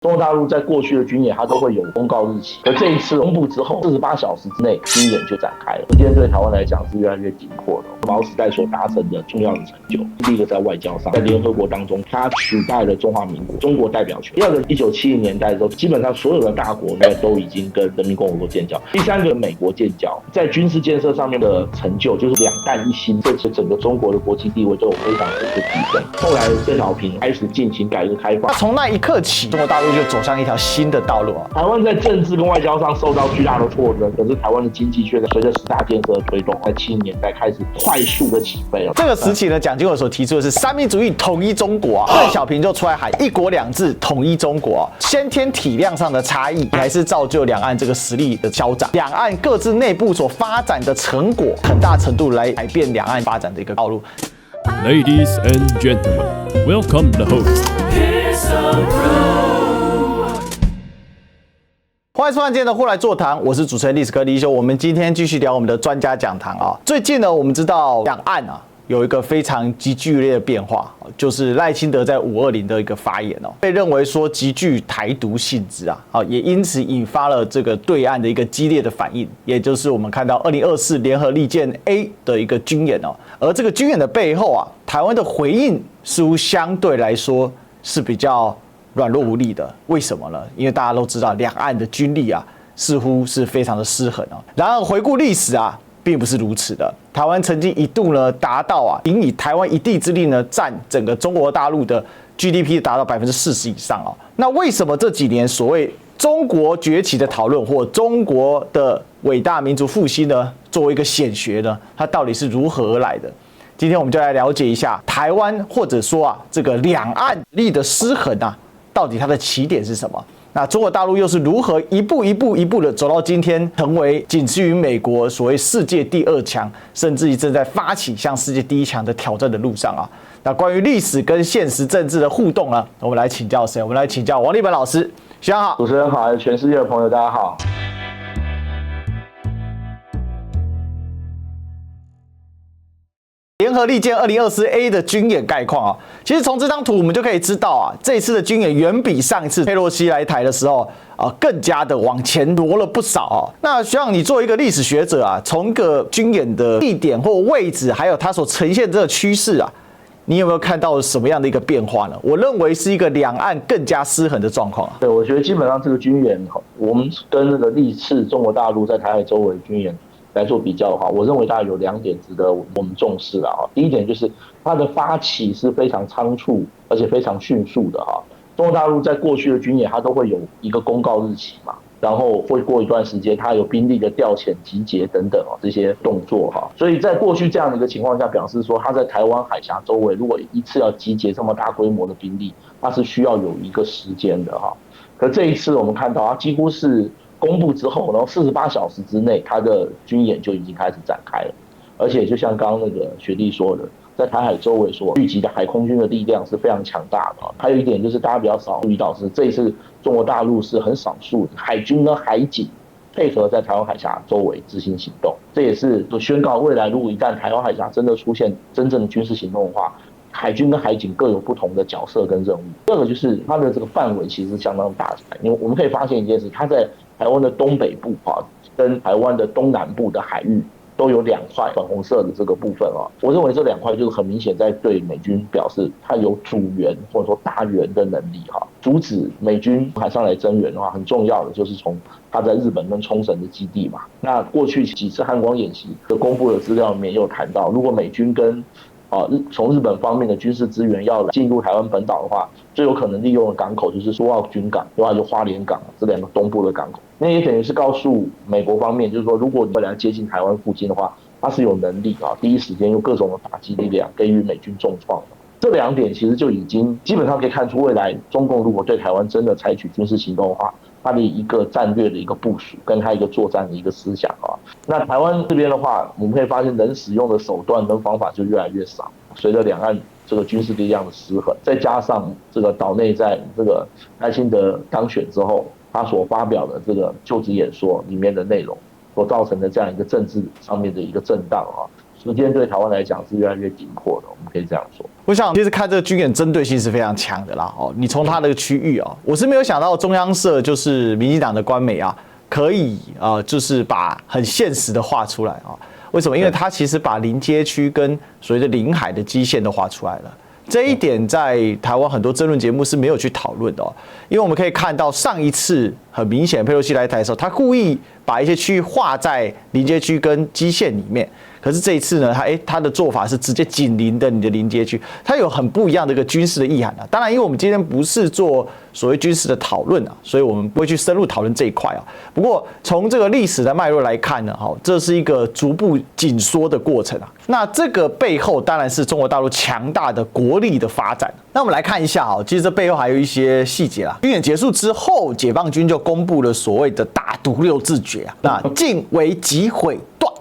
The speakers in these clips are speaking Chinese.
中國大陸在過去的軍演，它都會有公告日期，而這一次公布之後，48小時之內軍演就展開了。今天對台灣來講是越來越緊迫的。毛時代所達成的重要的成就，第一個在外交上，在聯合國當中，它取代了中华民國中國代表權。第二個，1970年代的時候，基本上所有的大國呢都已經跟人民共和國建交。第三個，美國建交，在軍事建設上面的成就，就是兩彈一星，這次整個中國的國際地位都有非常的一個提升。後来鄧小平開始進行改革開放，從那一刻起，中國大陸就走上一條新的道路啊。台灣在政治跟外交上受到巨大的挫折，可是台灣的经濟却隨着10大建設的推動，在70年代開始快速的起飛了。這個時期呢，蔣經國所提出的是三民主義統一中國啊，鄧小平就出來喊一國兩制統一中國啊。先天體量上的差異，還是造就兩岸這個實力的消長。兩岸各自內部所發展的成果，很大程度來改變兩岸發展的一個道路。Ladies and gentlemen, welcome the host. 歡迎收看今天的呼來座談，我是主持人歷史哥李修。我們今天繼續聊我們的專家講堂啊。最近呢，我們知道兩岸啊有一個非常極劇烈的变化，就是賴清德在520的一個發言哦，被認為說極具台獨性質啊，也因此引發了這個對岸的一個激烈的反應，也就是我們看到2024聯合利劍 A 的一個軍演哦。而這個軍演的背後啊，台灣的回應似乎相對來說是比較軟弱無力的。為什麼呢？因為大家都知道兩岸的軍力啊似乎是非常的失衡哦。然而回顧歷史啊，並不是如此的。台灣曾經一度呢達到啊，僅以台灣一地之力呢占整個中國大陸的 GDP 達到40%以上哦。那為什麼這幾年所謂中國崛起的討論或中國的偉大民族復興呢，作為一個顯學呢，它到底是如何而來的？今天我們就來了解一下台灣或者說啊這個兩岸力的失衡啊，到底它的起點是什麼？那中國大陸又是如何一步的走到今天，成為僅次於美國所謂世界第2強，甚至於正在發起向世界第1強的挑戰的路上啊？那關於歷史跟現實政治的互動呢，我們來請教誰？我們來請教王立本老師。學長好。主持人好，全世界的朋友大家好。聯合利劍2024A 的軍演概況啊，其實從這張圖我們就可以知道啊，這一次的軍演遠比上一次佩洛西來台的時候更加的往前挪了不少啊。那學長，你作為一個歷史學者啊，從個軍演的地點或位置，還有它所呈現的這個趨勢啊，你有沒有看到什麼樣的一個變化呢？我認為是一個兩岸更加失衡的狀況啊。對，我覺得基本上這個軍演，我們跟那個歷次中國大陸在台海周圍軍演來做比較的話，我認為大概有2點值得我們重視啊。第一點就是它的發起是非常倉促而且非常迅速的哈。中國大陸在過去的軍演，它都會有一個公告日期嘛，然後會過一段時間，它有兵力的調遣、集結等等這些動作哈。所以在過去這樣的一個情況下，表示說它在台灣海峽周圍，如果一次要集結這麼大規模的兵力，它是需要有一個時間的哈。可這一次我們看到，它幾乎是公布之後，然後48小時之內，他的軍演就已經開始展開了。而且就像剛剛那個學弟說的，在台海周圍所聚集的海空軍的力量是非常強大的。還有一點就是大家比較少注意到是，這一次中國大陸是很少數的海軍跟海警配合在台灣海峽周圍執行行動。這也是宣告未來如果一旦台灣海峽真的出現真正的軍事行動的話，海軍跟海警各有不同的角色跟任務。第二個就是它的這個範圍其實相當大，因為我們可以發現一件事，它在台灣的東北部跟台灣的東南部的海域都有2塊粉紅色的這個部分啊。我認為這2塊就是很明顯在對美軍表示它有阻援或者說打援的能力哈。阻止美軍海上來增援的話，很重要的就是從它在日本跟沖繩的基地嘛。那過去幾次漢光演習的公布的資料裡面也有談到，如果美軍跟從日本方面的軍事資源要進入台灣本島的話，最有可能利用的港口就是蘇澳軍港，另外就花蓮港這2個東部的港口。那也等於是告訴美國方面，就是說，如果你未來接近台灣附近的話，它是有能力第一時間用各種的打擊力量給予美軍重創的。這2點其實就已經基本上可以看出，未來中共如果對台灣真的採取軍事行動的話，它的一個戰略的一個部署，跟它一個作戰的一個思想啊。那台灣這邊的話，我們可以發現能使用的手段跟方法就越来越少。隨着兩岸這個軍事力量的失衡，再加上這個島內在這個賴清德當選之後，他所發表的這個就職演說裡面的內容所造成的這樣一個政治上面的一個震盪啊，時間對台灣來講是越來越緊迫的，我們可以這樣說。我想其實看這個軍演針對性是非常強的啦。你從他那個區域我是沒有想到中央社就是民進黨的官媒可以就是把很現實的畫出來為什麼？因為他其實把臨街區跟所謂的領海的基線都畫出來了。這一點在台灣很多政論節目是沒有去討論的因為我們可以看到上一次很明顯佩洛西來台的時候，他故意把一些區域劃在臨街區跟基線裡面。可是這一次呢，他的做法是直接緊鄰的你的臨街區，它有很不一樣的一個軍事的意涵當然，因為我們今天不是做所謂軍事的討論所以我們不會去深入討論這一塊不過從這個歷史的脈絡來看呢，這是一個逐步緊縮的過程那這個背後當然是中國大陸強大的國力的發展。那我們來看一下其實這背後還有一些細節啦。軍演結束之後，解放軍就公布了所謂的打毒六字訣那進為擊毀斷。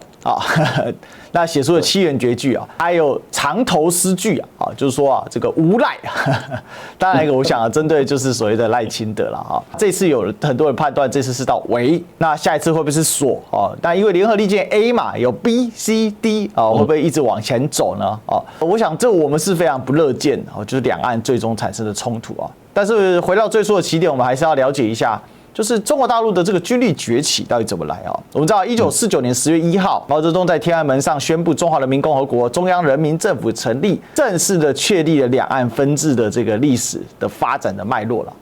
那寫出了7言絕句還有長頭詩句就是說這個無賴當然我想針對就是所謂的賴清德了這次有很多人判斷這次是到為，那下一次會不會是所但因為聯合利劍 A 嘛，有 B、C、D 會不會一直往前走呢我想這我們是非常不樂見就是兩岸最終產生的衝突但是回到最初的起點，我們還是要了解一下就是中國大陸的這個軍力崛起到底怎麼來我們知道1949年10月1號，毛澤東在天安門上宣布中華人民共和國中央人民政府成立，正式的確立了兩岸分治的這個歷史的發展的脈絡了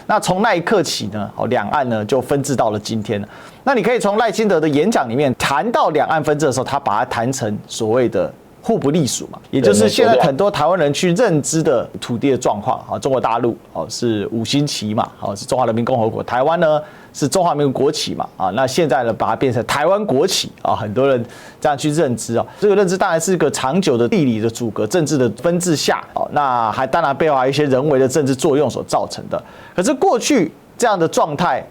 那從那一刻起呢，兩岸呢就分治到了今天了。那你可以從賴清德的演講裡面談到兩岸分治的時候，他把它談成所謂的互不隸屬嘛，也就是現在很多台灣人去認知的土地的狀況中國大陸是5星旗嘛是中華人民共和國，台灣呢是中華民国國旗嘛那現在呢把它变成台灣國旗很多人這樣去認知這個認知當然是一個長久的地理的阻隔、政治的分治下那還當然背後還有一些人為的政治作用所造成的。可是過去這樣的狀態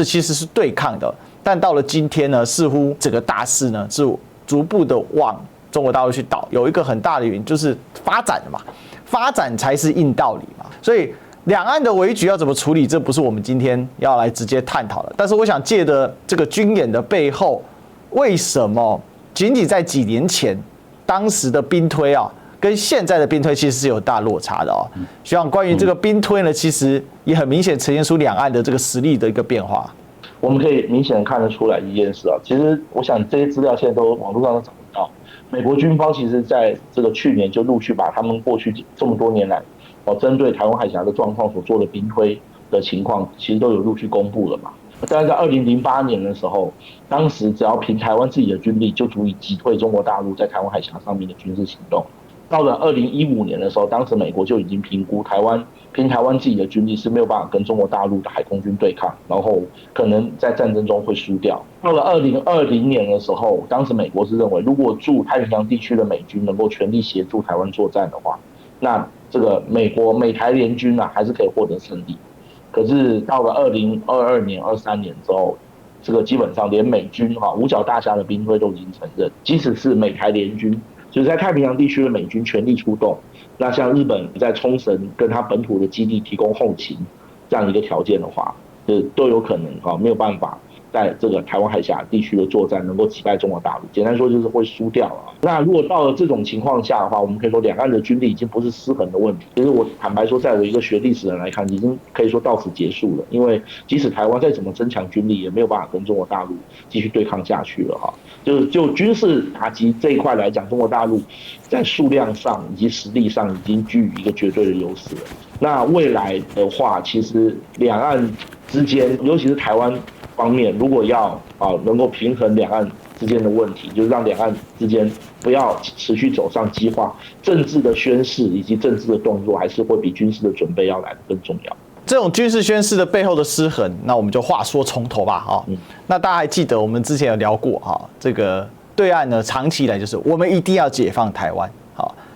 其實是對抗的，但到了今天呢，似乎整個大勢呢是逐步的往中國大陸去倒，有一個很大的原因就是發展嘛，发展才是硬道理嘛。所以兩岸的危局要怎麼處理，這不是我們今天要來直接探討的。但是我想借着這個軍演的背後，為什麼僅僅在幾年前，當時的兵推跟現在的兵推其實是有大落差的希望關於這個兵推呢，其實也很明顯呈現出兩岸的這個實力的一個變化。我們可以明顯看得出來一件事其實我想這些資料現在都網絡上都找得到。美國軍方其實在這個去年就陸續把他們過去這麼多年來針對台灣海峽的狀況所做的兵推的情況，其實都有陸續公布了嘛。但是在2008年的時候，當時只要憑台灣自己的軍力就足以擊退中國大陸在台灣海峽上面的軍事行動。到了2015年的時候，當時美國就已經評估憑台灣自己的軍力是沒有辦法跟中國大陸的海空軍對抗，然後可能在戰爭中會輸掉。到了2020年的時候，當時美國是認為，如果駐太平洋地區的美軍能夠全力協助台灣作戰的話，那這個美台聯軍還是可以獲得勝利。可是到了2022年、23年之後，這個基本上連美軍五角大廈的兵推都已經承認，即使是美台聯軍，就是在太平洋地區的美軍全力出動，那像日本在沖繩跟他本土的基地提供後勤這樣一個條件的話，都有可能沒有辦法在這個台灣海峽地區的作戰能夠擊敗中國大陸。簡單說就是會輸掉了。那如果到了這種情況下的話，我們可以說兩岸的軍力已經不是失衡的問題。其實我坦白說，在我一個學歷史的人來看，已經可以說到此結束了。因為即使台灣再怎麼增強軍力，也沒有辦法跟中国大陸繼續對抗下去了就軍事打擊這一塊來講，中國大陸在數量上以及實力上已經居於一個絕對的優勢了。那未來的話，其實兩岸之間，尤其是台灣方面，如果要能夠平衡两岸之間的問題，就是讓两岸之間不要持續走上激化，政治的宣示以及政治的動作，還是會比軍事的準備要來得更重要。這種軍事宣示的背後的失衡，那我們就話說從頭吧那大家還記得我們之前有聊過這個對岸呢，長期以來就是我們一定要解放台灣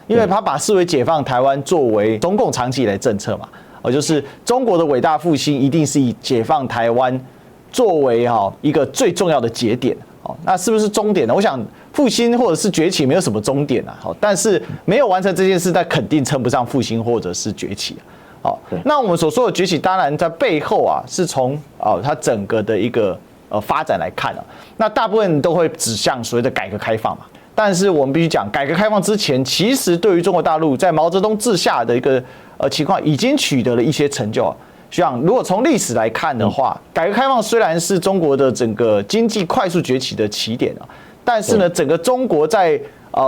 因為他把視為解放台灣作為中共長期以來政策嘛就是中國的偉大復興一定是以解放台灣作為一個最重要的節點那是不是終點呢？我想復興或者是崛起沒有什麼終點但是沒有完成這件事，但肯定稱不上復興或者是崛起那我們所說的崛起，當然在背後是從它整個的一個發展來看那大部分都會指向所謂的改革開放嘛。但是我們必須講，改革開放之前，其實對於中國大陸在毛澤東治下的一個情況，已經取得了一些成就。學長，如果從歷史來看的話，改革開放雖然是中國的整個經濟快速崛起的起點啊，但是呢，整個中國在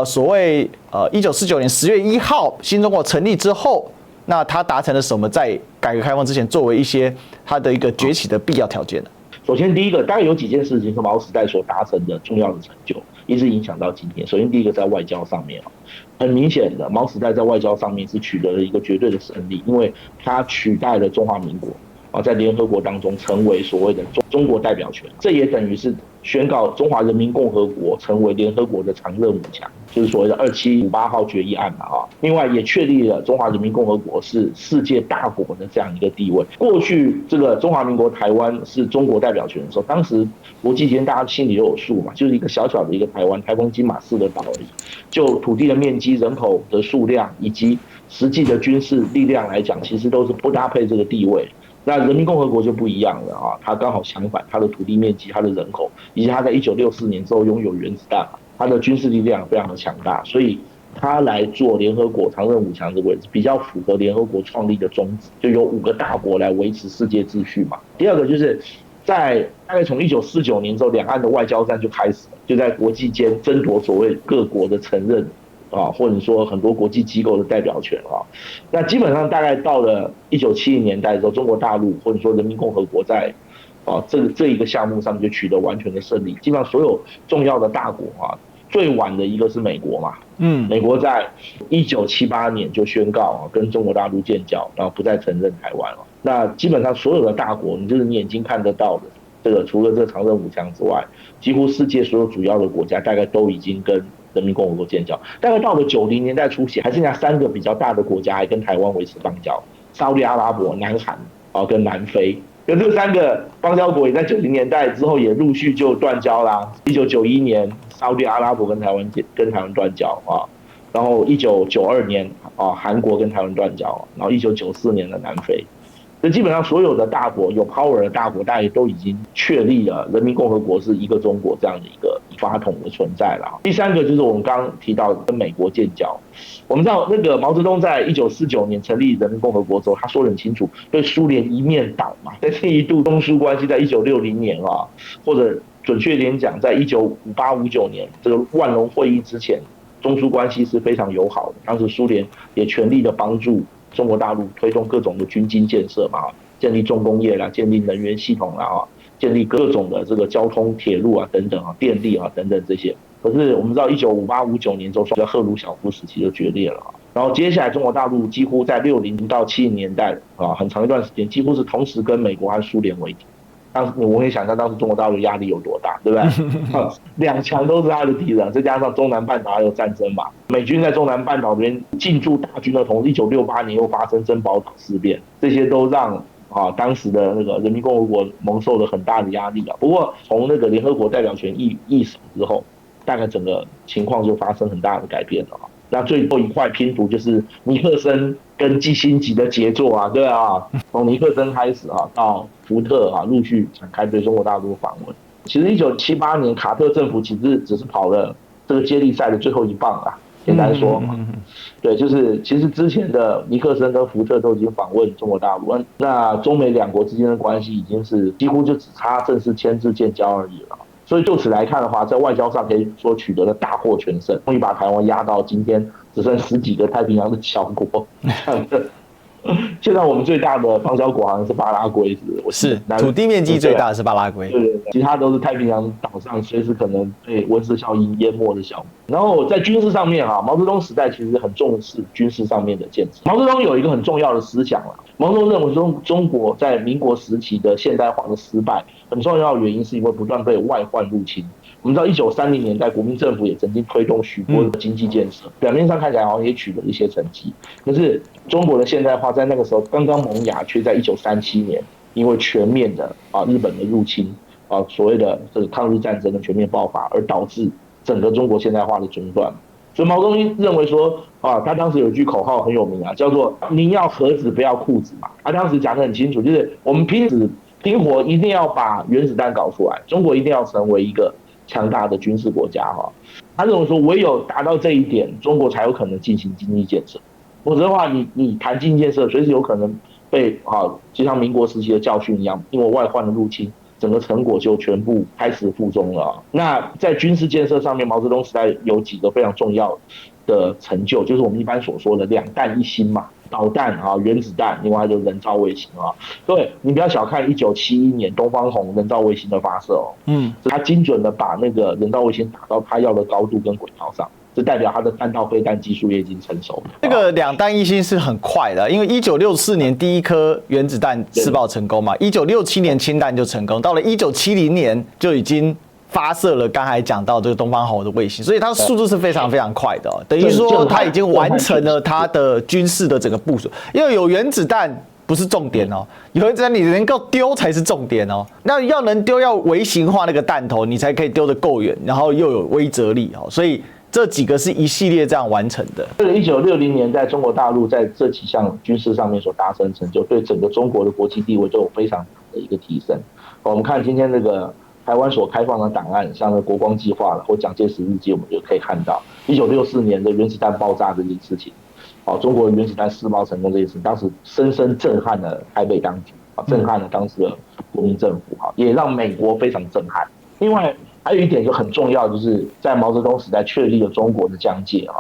所謂1949年10月1號新中國成立之後，那它達成了什麼？在改革開放之前，作為一些它的一個崛起的必要條件呢？首先，第一個大概有幾件事情是毛時代所達成的重要的成就，一直影響到今天。首先，第一個在外交上面很明顯的，毛时代在外交上面是取得了一個絕對的勝利，因為它取代了中華民国在聯合国當中成為所謂的中國代表權，這也等於是宣告中華人民共和國成為聯合國的常任武強，就是所謂的2758號決議案嘛另外也確立了中華人民共和國是世界大國的這樣一個地位。過去這個中華民國台灣是中國代表權的時候，當時國際間大家心裡都有數嘛，就是一個小小的一個台灣，台風金馬4個島而已。就土地的面積、人口的數量以及實際的軍事力量來講，其實都是不搭配這個地位。那人民共和國就不一樣了它剛好相反，它的土地面積、它的人口，以及它在1964年之後擁有原子彈，它的軍事力量非常的強大，所以它來做聯合國常任武強的位置，比較符合聯合国創立的宗旨，就有5個大國來維持世界秩序嘛。第二個就是在大概從1949年之後，兩岸的外交戰就開始了，就在國際間爭夺所謂各國的承認或者說很多國際機構的代表權那基本上大概到了1970年代的时候，中國大陸或者說人民共和國在這一個項目上就取得完全的勝利。基本上所有重要的大國最晚的一個是美國嘛，美國在1978年就宣告跟中國大陸建交，然後不再承認台灣了。那基本上所有的大國，你眼睛看得到的，這個除了這个常任武强之外，幾乎世界所有主要的國家大概都已經跟人民共和國建交。大概到了90年代初期，還剩下3個比較大的國家還跟台灣維持邦交：沙烏地阿拉伯、南韓跟南非。跟這3個邦交國也在90年代之後也陸續就斷交啦。1991年，沙烏地阿拉伯跟台灣斷交然後1992年韓國跟台灣斷交，然後1994年的南非。這基本上所有的大國有 power 的大國，大家都已經確立了人民共和國是一個中國這樣的一個法統的存在了。第3個就是我們剛剛提到的跟美國建交。我們知道那個毛澤東在1949年成立人民共和國之後，他說得很清楚，對蘇聯一面倒嘛。在這一度中蘇關係在1960年或者準確點講，在1958-59年這個萬隆會議之前，中蘇關係是非常友好的。當時蘇聯也全力的幫助中國大陸推動各種的軍經建設嘛，建立重工業啦，建立能源系統啦建立各種的這個交通、鐵路等等電力等等這些。可是我們知道，1958-59年之後，赫魯曉夫時期就決裂了然後接下來中國大陸幾乎在60到70年代很長一段時間，幾乎是同時跟美國和蘇聯為敵。當時我可以想象，當時中國大陸壓力有多大，對不對？兩強都是他的敵人，再加上中南半島還有戰爭嘛，美軍在中南半島這邊進駐大軍的同時，1968年又發生珍寶島事變，這些都讓當時的那個人民共和國蒙受了很大的壓力不過從那個聯合國代表權易手之後，大概整個情況就發生很大的改變了那最後一塊拼圖就是尼克森跟基辛格的傑作對從尼克森開始到福特陸續展開對中國大陸的訪問。其實1978年卡特政府其實只是跑了這個接力賽的最後一棒簡單說嘛，對，就是其實之前的尼克森跟福特都已經訪問中國大陸，那中美兩國之間的關係已經是幾乎就只差正式簽字建交而已了。所以就此來看的話，在外交上可以說取得了大獲全勝，終於把台灣壓到今天只剩10幾個太平洋的小國。現在我們最大的邦交國好像是巴拉圭，是土地面積最大的是巴拉圭，對，其他都是太平洋島上隨時可能被溫室效應淹沒的小國。然後在軍事上面毛澤東時代其實很重視軍事上面的建設。毛澤東有一個很重要的思想毛澤東認為中國在民國時期的現代化的失敗，很重要的原因是因為不斷被外患入侵。我們知道1930年代國民政府也曾經推動許多的經濟建設，表面上看起來好像也取得一些成績，可是中國的現代化在那個時候剛剛萌芽，卻在1937年因為全面的日本的入侵所謂的這個抗日戰爭的全面爆發，而導致整個中國現代化的中斷。所以毛澤東認為說他當時有一句口號很有名叫做“您要盒子不要褲子”嘛。他當時講得很清楚，就是我們拼死拼活一定要把原子彈搞出來，中國一定要成為一個強大的軍事國家哈。他認為說，唯有達到這一點，中國才有可能進行經濟建設。否則的話，你談經濟建設，隨時有可能被就像民國時期的教訓一樣，因為外患的入侵，整個成果就全部開始腹中了。那在軍事建設上面，毛澤東時代有幾個非常重要的成就，就是我們一般所說的兩彈一星嘛，導彈原子彈，另外就是人造衛星啊。各位，你不要小看1971年東方紅人造衛星的發射哦，它精準的把那個人造衛星打到它要的高度跟軌道上。這代表它的彈道飛彈技術也已經成熟了。這個兩彈一星是很快的，因為1964年第一顆原子彈試爆成功嘛，1967年氫彈就成功，到了1970年就已經發射了剛才講到這個東方紅的衛星，所以它的速度是非常非常快的，等於說它已經完成了它的軍事的整個部署。因為有原子彈不是重點哦，有原子彈你能夠丟才是重點哦。那要能丟，要微型化那個彈頭，你才可以丟得夠遠，然後又有威懾力哦，所以。這幾個是一系列這樣完成的。這個1960年在中國大陸在這幾項軍事上面所達成的成就，對整個中國的國際地位都有非常大的一個提升。我們看今天那個台灣所開放的檔案，像那國光計劃或蔣介石日記，我們就可以看到1964年的原子彈爆炸這件事情，中國的原子彈試爆成功這件事，當時深深震撼了台北當局，震撼了當時的國民政府，也讓美國非常震撼。另外。還有一點就很重要，就是在毛澤東時代確立了中國的疆界啊。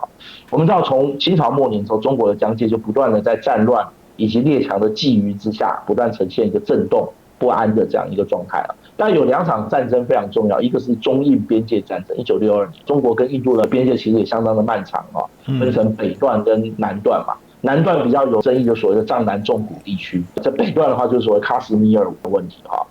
我們知道，從清朝末年之後，中國的疆界就不斷的在戰亂以及列強的覬覦之下，不斷呈現一個震動不安的這樣一個狀態啊。但有兩場戰爭非常重要，一個是中印邊界戰爭，1962年，中國跟印度的邊界其實也相當的漫長啊，分成北段跟南段嘛。南段比較有爭議的所謂的藏南縱谷地區，在北段的話就是所謂喀什米爾的問題哈。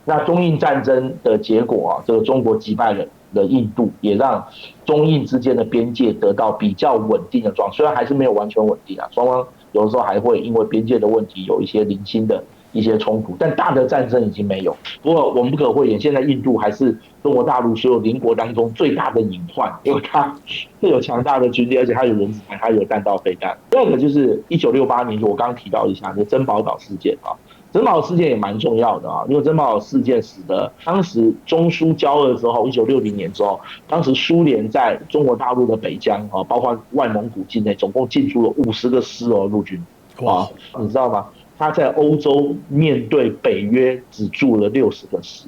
那中印戰爭的結果這個中國擊敗了印度，也讓中印之間的邊界得到比較穩定的狀態，雖然還是沒有完全穩定啊，雙方有的時候還會因為邊界的問題有一些零星的一些衝突，但大的戰爭已經沒有。不過我們不可諱言，現在印度還是中國大陸所有鄰國當中最大的隱患，因為它有強大的軍力，而且它有人子彈，它有彈道飛彈。第二個就是1968年，就我剛剛提到一下的珍寶島事件啊。珍寶島事件也蠻重要的啊，因為珍寶島事件使得當時中蘇交惡之後，1960年之後，當時蘇聯在中國大陸的北疆啊，包括外蒙古境內，總共進駐了50個師陸軍。哇，你知道嗎？他在歐洲面對北約只駐了60個師，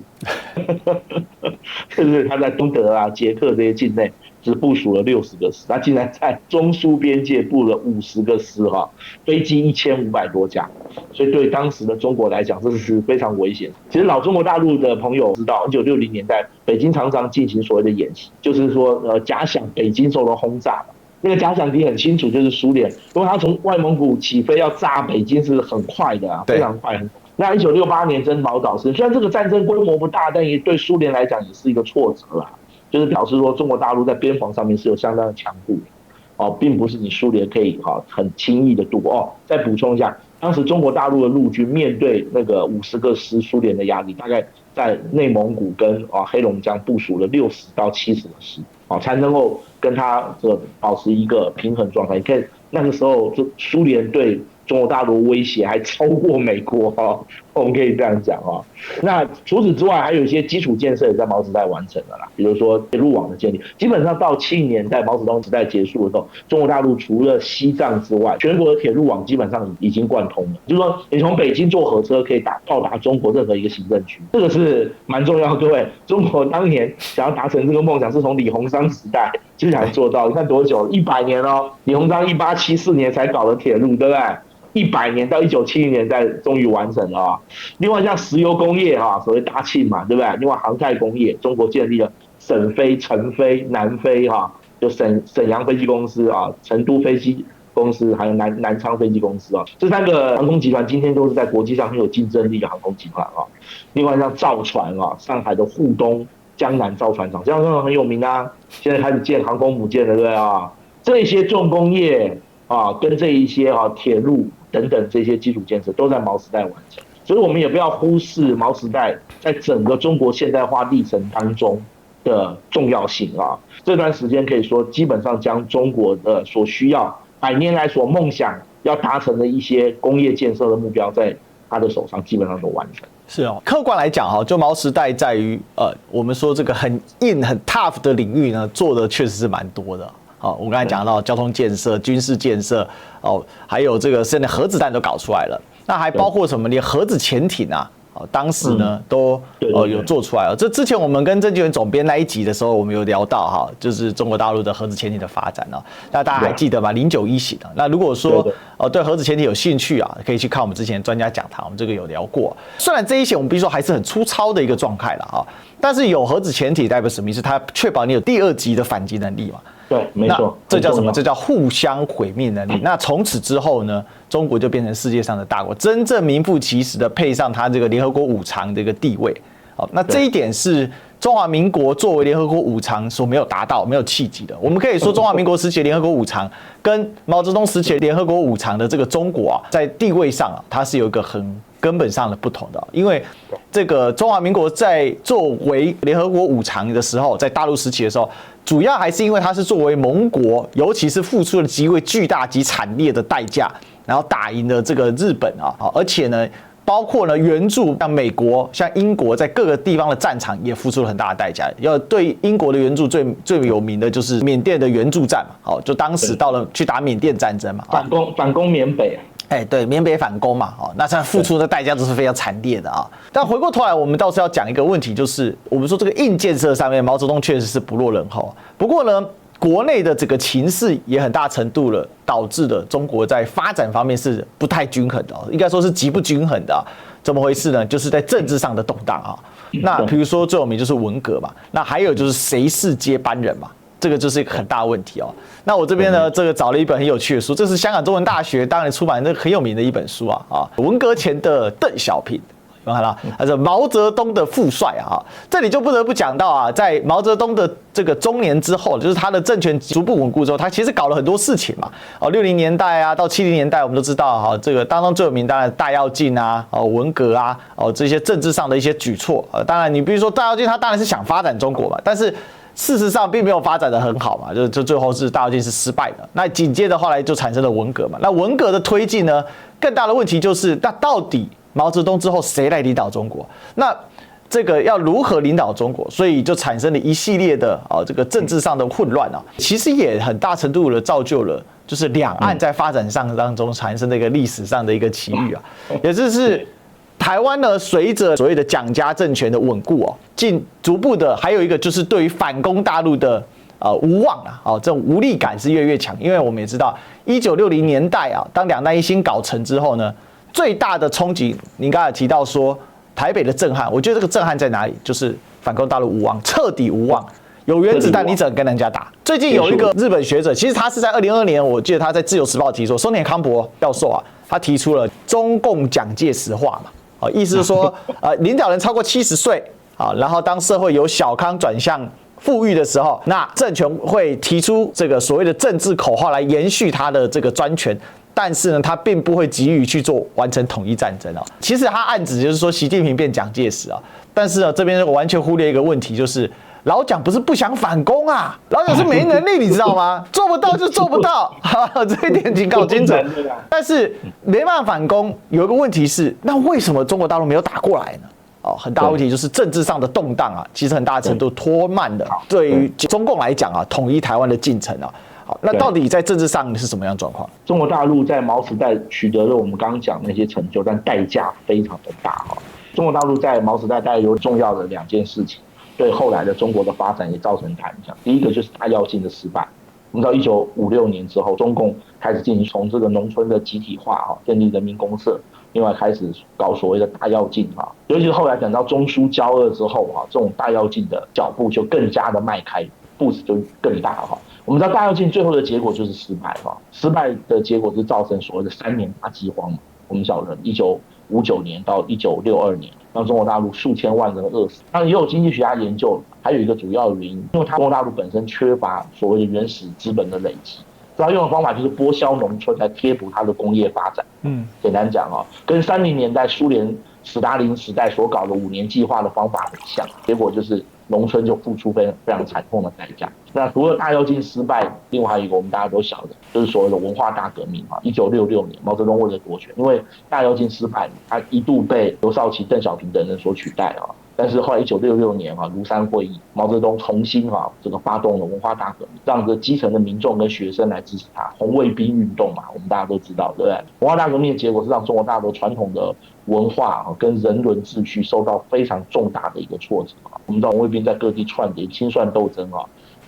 就是他在東德啊、捷克這些境內只部署了60個師，他竟然在中蘇邊界布了50個師哈，飛機1500多架，所以對當時的中國來講，這是非常危險。其實老中國大陸的朋友知道，1960年代北京常常進行所謂的演習，就是說假想北京受到轟炸。那個假想敵很清楚，就是蘇聯，因為他從外蒙古起飛要炸北京是很快的啊，非常快。那1968年珍寶島事件，雖然這個戰爭規模不大，但也對蘇聯來講也是一個挫折啦，就是表示說中國大陸在邊防上面是有相當的強度的，並不是你蘇聯可以很輕易的度過。再補充一下，當時中國大陸的陸軍面對那個50個師蘇聯的壓力，大概在內蒙古跟黑龍江部署了60到70個師。才能夠跟他保持一個平衡狀態。你看那個時候，蘇聯對中國大陸威脅還超過美國我們可以這樣講。那除此之外，還有一些基礎建設也在毛時代完成了啦，比如說鐵路網的建立。基本上到70年代毛澤東時代結束的時候，中國大陸除了西藏之外，全國的鐵路網基本上已經貫通了。就是說，你從北京坐火車可以到達中國任何一個行政區，這個是蠻重要。各位，中國當年想要達成這個夢想，是從李鴻章時代就想做到。你看多久？100年哦。李鴻章1874年才搞的鐵路，對不對？100年到1970年代終於完成了。另外像石油工業所謂大慶嘛，对不對？另外航太工業，中國建立了沈飛、成飛、南飛就沈陽飛機公司成都飛機公司，還有南昌飛機公司這3個航空集團今天都是在國際上很有競爭力的航空集團另外像造船上海的沪東、江南造船廠，這樣很有名啊。現在開始建航空母艦了，对不對這些重工業跟這一些鐵路等等這些基礎建設都在毛時代完成，所以我們也不要忽視毛時代在整個中國現代化歷程當中的重要性這段時間可以說基本上將中國的所需要100年來所夢想要達成的一些工業建設的目標，在他的手上基本上都完成。是哦，客觀來講哈，就毛時代在於我們說這個很硬很 tough 的領域呢，做的確實是蠻多的。好，我剛才講到交通建設、軍事建設，哦，還有這個現在核子彈都搞出來了，那還包括什麼？連核子潛艇啊。當時呢都有做出來了。這之前我們跟曾紀元總編那一集的時候，我們有聊到哈，就是中國大陸的核子潛艇的發展啊。那大家還記得嗎？091型啊。那如果說對核子潛艇有興趣啊，可以去看我們之前專家講堂，我們這個有聊過。雖然這一型我們必須說還是很粗糙的一個狀態了啊，但是有核子潛艇代表什麼意思？它確保你有第二級的反擊能力嘛。對，沒錯，這叫什麼？這叫互相毀滅能力。那從此之後呢，中國就變成世界上的大國，真正名副其實的配上它這個聯合國五常的一個地位。好，那這一點是中華民國作為聯合國五常所沒有達到、沒有企及的。我們可以說，中華民國時期的聯合國五常跟毛澤東時期的聯合國五常的這個中國啊，在地位上啊，它是有一個很根本上的不同的。因為這個中華民國在作為聯合國五常的時候，在大陸時期的時候，主要還是因為它是作為盟國，尤其是付出了極為巨大及慘烈的代價，然後打贏了這個日本啊，而且呢，包括呢援助像美國、像英國在各個地方的戰場也付出了很大的代價。要对英國的援助最有名的就是緬甸的援助戰嘛，好，就當時到了去打緬甸戰爭嘛，反攻緬北。對，緬北反攻嘛，那这付出的代價都是非常慘烈的啊。但回過頭來，我們倒是要講一個問題，就是我們說這個硬建設上面，毛澤東確實是不落人後。不過呢，國內的這個情勢也很大程度了導致了中國在發展方面是不太均衡的，應該說是極不均衡的。怎麼回事呢？就是在政治上的動盪啊。那比如說最有名就是文革嘛，那還有就是誰是接班人嘛。這個就是一個很大的問題哦。那我這邊呢，這個找了一本很有趣的書，這是香港中文大學當年出版的很有名的一本書啊，文革前的鄧小平，有看到？他是毛澤東的父帥啊。這裡就不得不講到啊，在毛澤東的這個中年之後，就是他的政權逐步穩固之後，他其實搞了很多事情嘛。60年代啊到70年代，我們都知道哈，這個當中最有名當然大躍進啊，文革啊，這些政治上的一些舉措。當然你比如說大躍進，他當然是想發展中國嘛，但是事實上並沒有發展得很好嘛，就最後是大躍進是失敗的。那緊接着後來就產生了文革嘛。那文革的推進呢，更大的問題就是那到底毛澤東之後誰來領導中國？那這個要如何領導中國？所以就產生了一系列的這個政治上的混亂啊。其實也很大程度的造就了，就是兩岸在發展上當中產生的一個歷史上的一個奇遇啊，也就是台灣呢，隨着所謂的蔣家政權的穩固逐步的，還有一個就是對於反攻大陸的無望啊，這種無力感是越來越強。因為我們也知道，1960年代啊，當兩彈一星搞成之後呢，最大的衝擊，您剛才提到說台北的震撼，我覺得這個震撼在哪裡？就是反攻大陸無望，徹底無望。有原子彈你怎麼跟人家打？最近有一個日本學者，其實他是在2022年，我記得他在《自由時報》提出，松田康博教授啊，他提出了中共蔣介石化嘛。意思是說，領導人超過70歲，然後當社會由小康轉向富裕的時候，那政權會提出這個所謂的政治口號來延續他的這個專權，但是呢，他並不會急於去做完成統一戰爭哦。其實他暗指就是說，習近平變蔣介石啊，但是呢，這邊完全忽略一個問題，就是老蔣不是不想反攻啊，老蔣是沒能力，你知道嗎？做不到就做不到，這一點請搞清楚。但是沒辦法反攻，有一個問題是，那為什麼中國大陸沒有打過來呢？很大問題就是政治上的動盪啊，其實很大程度拖慢了對於中共來講啊，統一台灣的進程啊。好，那到底在政治上是什麼樣狀況？中國大陸在毛時代取得了我們剛剛講的那些成就，但代價非常的大啊。中國大陸在毛時代大概有重要的2件事情，對後來的中國的發展也造成影響。第一個就是大躍進的失敗。我們知道1956年之後，中共開始進行從這個農村的集體化建立人民公社，另外開始搞所謂的大躍進尤其是後來等到中蘇交惡之後這種大躍進的腳步就更加的邁開，步子就更大我們知道大躍進最後的結果就是失敗失敗的結果是造成所謂的3年大饑荒我們曉得1959年到1962年，讓中國大陸數千萬人餓死。當然也有經濟學家研究，還有一個主要的原因，因為中國大陸本身缺乏所謂的原始資本的累積，主要用的方法就是剝削農村來貼補他的工業發展。簡單講跟30年代蘇聯斯大林時代所搞的5年計劃的方法很像，結果就是農村就付出非常慘痛的代價。那除了大躍進失敗，另外還有一個我們大家都曉得，就是所謂的文化大革命1966年，毛澤東為了奪權，因為大躍進失敗，他一度被劉少奇、鄧小平等人所取代但是後來1966年廬山會議，毛澤東重新這個發動了文化大革命，讓這基層的民眾跟學生來支持他，紅衛兵運動嘛，我們大家都知道，對不對？文化大革命的結果是讓中國大陸傳統的文化跟人倫秩序受到非常重大的一個挫折。我們知道紅衛兵在各地串聯清算鬥爭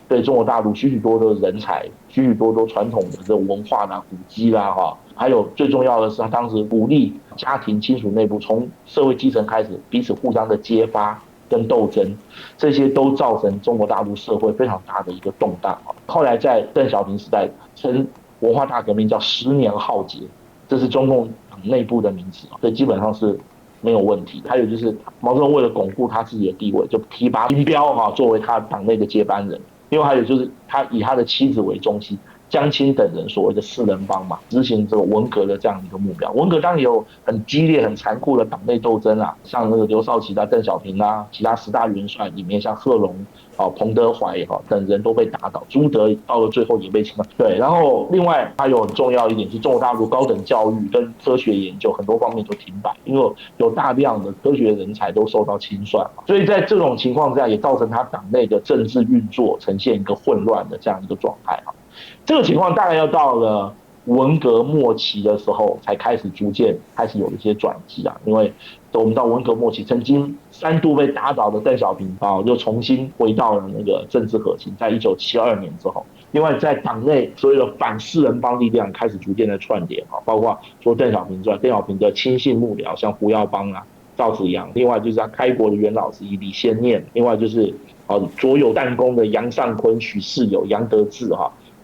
对中國大陸許許多多的人才、許许多多傳統的這文化啦、古蹟啦還有最重要的是，他當時鼓勵家庭親屬內部從社會基層開始彼此互相的揭發跟鬥爭，這些都造成中國大陸社會非常大的一個動盪。後來在鄧小平時代稱文化大革命叫10年浩劫，這是中共黨內部的名詞，所以基本上是沒有問題。還有就是毛澤東為了鞏固他自己的地位，就提拔林彪作為他黨內的接班人。另外還有就是他以他的妻子為中心，江青等人所謂的四人幫嘛，執行這個文革的這樣一個目標。文革當然也有很激烈、很殘酷的黨內鬥爭啦，像那個劉少奇啦、鄧小平啦，其他10大元帥裡面，像賀龍、彭德懷等人都被打倒，朱德到了最後也被清算。对，然後另外還有很重要一點是，中国大陸高等教育跟科學研究很多方面都停擺，因為有大量的科學人才都受到清算嘛，所以在這種情況下，也造成他黨內的政治運作呈現一個混亂的這樣一個狀態。這個情況大概要到了文革末期的時候，才開始逐漸開始有一些轉機啊。因為我們到文革末期，曾經3度被打倒的鄧小平又重新回到了那個政治核心，在1972年之後。另外，在黨內所有的反四人幫力量開始逐漸的串聯包括除了鄧小平之外，鄧小平的親信幕僚像胡耀邦啊、趙紫陽，另外就是他開國的元老之一李先念，另外就是左有彈弓的楊尚昆、許世友、楊得志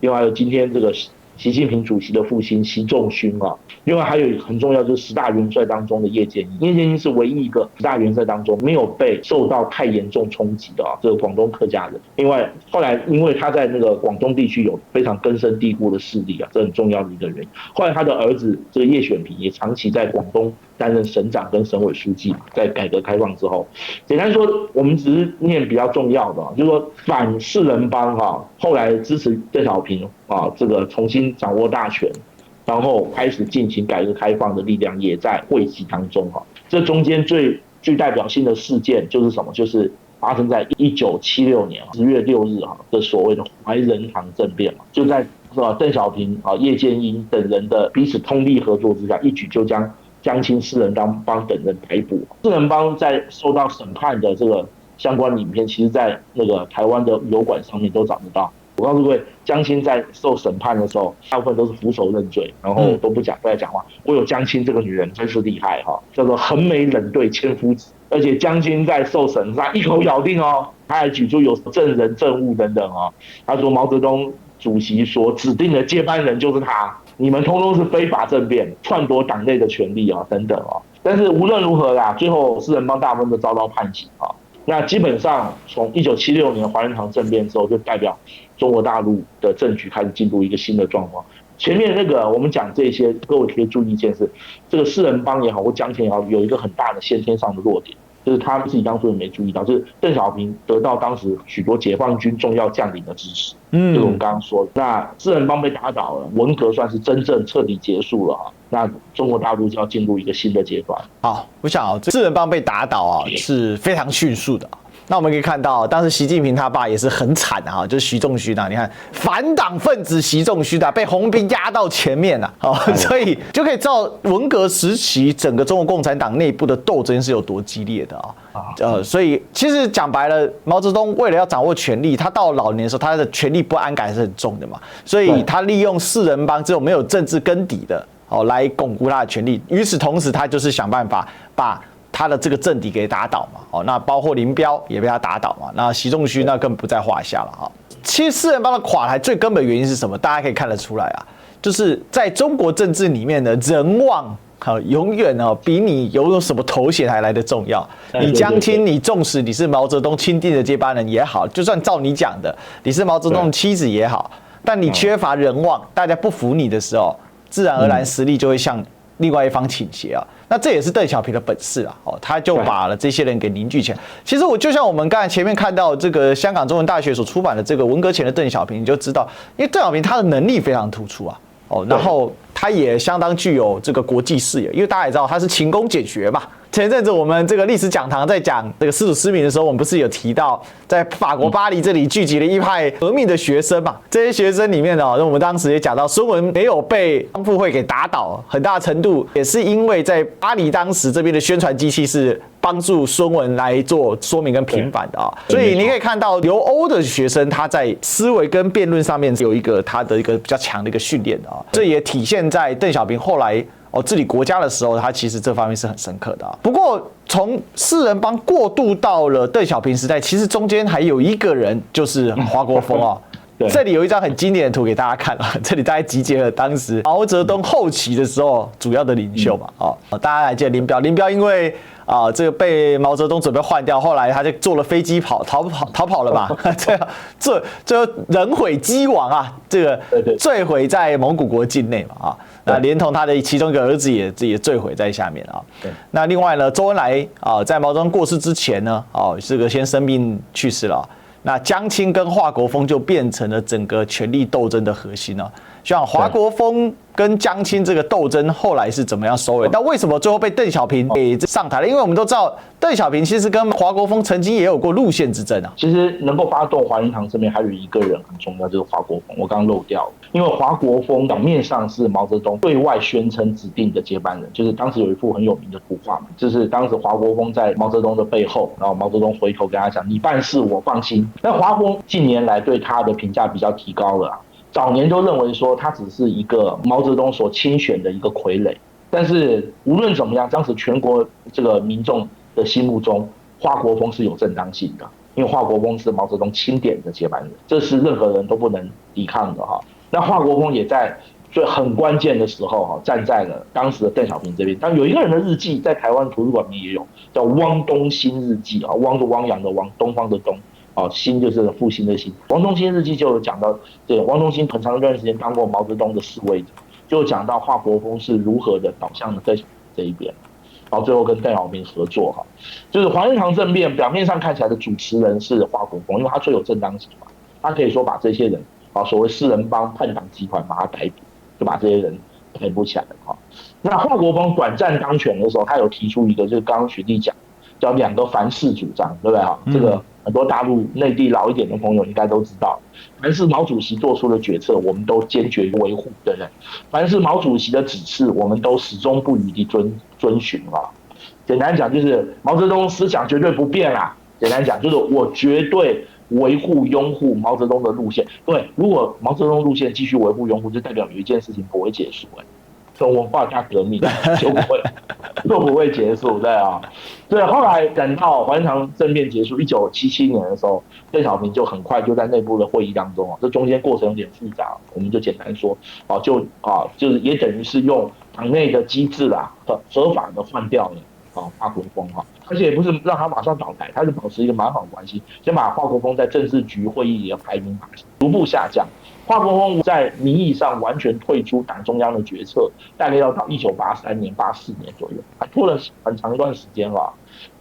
另外今天這個習近平主席的父親習仲勳另外還有很重要就是10大元帥當中的葉劍英，葉劍英是唯一一個10大元帥當中沒有被受到太嚴重衝擊的這個廣東客家人。另外後來因為他在那個廣東地區有非常根深蒂固的勢力這很重要的一個人。後來他的兒子這個葉選平也長期在廣東擔任省長跟省委書記，在改革開放之後，簡單說，我們只是念比較重要的，就是說反四人幫後來支持鄧小平這個重新掌握大權，然後開始進行改革開放的力量也在匯集當中這中間最具代表性的事件就是什麼？就是發生在1976年10月6日的所謂的懷仁堂政變就在鄧小平葉劍英等人的彼此通力合作之下，一舉就將江青四人幫等人逮捕。四人幫在受到審判的這個相關影片，其實在那個台灣的油管上面都找得到。我告訴各位，江青在受審判的時候，大部分都是俯首認罪，然後都不再講話。我有江青這個女人真是厲害叫做橫眉冷對千夫指。而且江青在受審上一口咬定他還舉出有證人證物等等他說毛澤東主席所指定的接班人就是他。你們通通是非法政變，篡夺黨內的權力等等但是無論如何最後四人幫大部分都遭到判刑那基本上從1976年懷仁堂政變之後，就代表中國大陸的政局開始進入一個新的狀況。前面那個我們講這些，各位可以注意一件事，這個四人幫也好或江青也好，有一個很大的先天上的弱點，就是他自己當初也沒注意到，就是鄧小平得到當時許多解放軍重要將領的支持。就是我們剛剛說的，那四人幫被打倒了，文革算是真正徹底結束了那中國大陸就要進入一個新的階段。好，我想這四人幫被打倒是非常迅速的。那我們可以看到，當時習近平他爸也是很慘就是習仲勳你看反黨分子習仲勳被紅兵壓到前面所以就可以知道文革時期整個中國共產黨內部的鬥爭是有多激烈的所以其實講白了，毛澤東為了要掌握權力，他到老年的時候，他的權力不安感是很重的嘛，所以他利用四人幫這種沒有政治根底的來鞏固他的權力。與此同時，他就是想辦法把他的這個政敌給打倒嘛，那包括林彪也被他打倒嘛，那習仲勳那更不在話下了其實四人幫的垮台最根本原因是什麼？大家可以看得出來就是在中國政治裡面的人望永遠比你有什麼頭銜還來得重要。你江青，你縱使你是毛澤東欽定的接班人也好，就算照你講的，你是毛澤東的妻子也好，但你缺乏人望，大家不服你的時候，自然而然實力就會向另外一方傾斜啊。那這也是鄧小平的本事啊，他就把了這些人給凝聚起來。其實就像我們剛才前面看到這個香港中文大學所出版的這個文革前的鄧小平，你就知道，因為鄧小平他的能力非常突出啊，然後他也相當具有這個國際視野，因為大家也知道他是勤工儉學嘛。前陣子我們這個歷史講堂在講這個師祖師名的時候，我們不是有提到在法國巴黎這裡聚集了一派革命的學生嘛？這些學生裡面我們當時也講到，孫文沒有被光復會給打倒，很大程度也是因為在巴黎當時這邊的宣傳機器是幫助孫文來做說明跟平反的啊。所以你可以看到留歐的學生他在思維跟辯論上面有他的一個比較強的一個訓練的啊。這也體現在鄧小平後來治理國家的時候，他其實這方面是很深刻的啊。不過從四人幫過渡到了鄧小平時代，其實中間還有一個人，就是華國鋒啊。這裡有一張很經典的圖給大家看啊，這裡大概集結了當時毛澤東後期的時候主要的領袖嘛啊。大家還記得林彪因為這個被毛澤東準備換掉，後來他就坐了飛機逃跑了嘛，最後人毀機亡啊，這個墜毀在蒙古國境內嘛啊。那連同他的其中一個兒子也墜毀在下面啊。那另外呢，周恩來在毛澤東過世之前呢，這個先生病去世了。那江青跟華國鋒就變成了整個權力鬥爭的核心了。像華國鋒跟江青這個鬥爭後來是怎麼樣收尾？那為什麼最後被鄧小平給上台了？因為我們都知道，鄧小平其實跟華國鋒曾經也有過路線之爭啊。其實能夠發動華仁堂這邊還有一個人很重要，就是華國鋒。我剛剛漏掉了，因為華國鋒表面上是毛澤東對外宣稱指定的接班人，就是當時有一幅很有名的圖畫嘛，就是當時華國鋒在毛澤東的背後，然後毛澤東回頭跟他講：“你辦事我放心。”那華國鋒近年來對他的評價比較提高了啊。早年都認為說他只是一個毛澤東所欽選的一個傀儡，但是無論怎麼樣，當時全國這個民眾的心目中，華國鋒是有正當性的，因為華國鋒是毛澤東欽點的接班人，這是任何人都不能抵抗的哈。那華國鋒也在最很關鍵的時候哈，站在了當時的鄧小平這邊。但有一個人的日記在台灣圖書館裡面也有，叫汪東興日記啊，汪是汪洋的汪，東方的東。興就是復興的興。汪東興日記就有講到，對，汪東興很長一段時間當過毛澤東的侍衛者，就講到華國鋒是如何的倒向了鄧小平這一邊，然後最後跟鄧小平合作哈，就是華仁堂政變表面上看起來的主持人是華國鋒，因為他最有正當性嘛，他可以說把這些人所謂四人幫叛黨集團把他逮捕，就把這些人逮捕起來了哈。那華國鋒短暫當權的時候，他有提出一個，就是剛剛學弟講，叫兩個凡是主張，對不對哈？這個很多大陸內地老一點的朋友應該都知道，凡是毛主席做出的決策，我們都堅決維護，對不對？凡是毛主席的指示，我們都始終不渝地遵循啊。簡單講就是毛澤東思想絕對不變啦。簡單講就是我絕對維護擁護毛澤東的路線。對，如果毛澤東路線繼續維護擁護，就代表有一件事情不會結束從文化大革命就不會結束，對啊。對，後來等到華仁堂政變結束，1977年的時候，鄧小平就很快就在內部的會議當中這中間過程有點複雜，我們就簡單說就是也等於是用黨內的機制合法的換掉了華國鋒而且也不是讓他馬上倒台，他是保持一個蠻好的關係，先把華國鋒在政治局會議裡的排名逐步下降。華國鋒在名義上完全退出黨中央的決策，大概要到1983年、84年左右，還拖了很長一段時間了。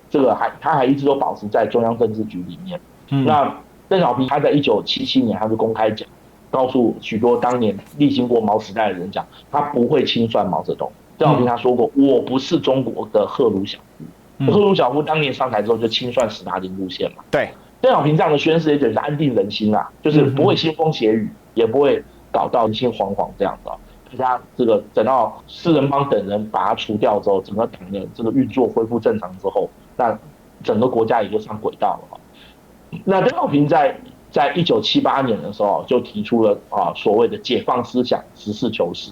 這個他還一直都保持在中央政治局裡面。那鄧小平他在1977年他就公開講，告訴許多當年歷經過毛時代的人講，他不會清算毛澤東。鄧小平他說過，我不是中國的赫魯曉夫。赫魯曉夫當年上台之後就清算史達林路線嘛。對，鄧小平這樣的宣示也等於是安定人心啊，就是不會腥風血雨。也不會搞到人心惶惶這樣的，大家這個等到四人幫等人把它除掉之後，整個黨的這個運作恢復正常之後，那整個國家也就上軌道了。那鄧小平在1978年的時候就提出了所謂的解放思想，實事求是，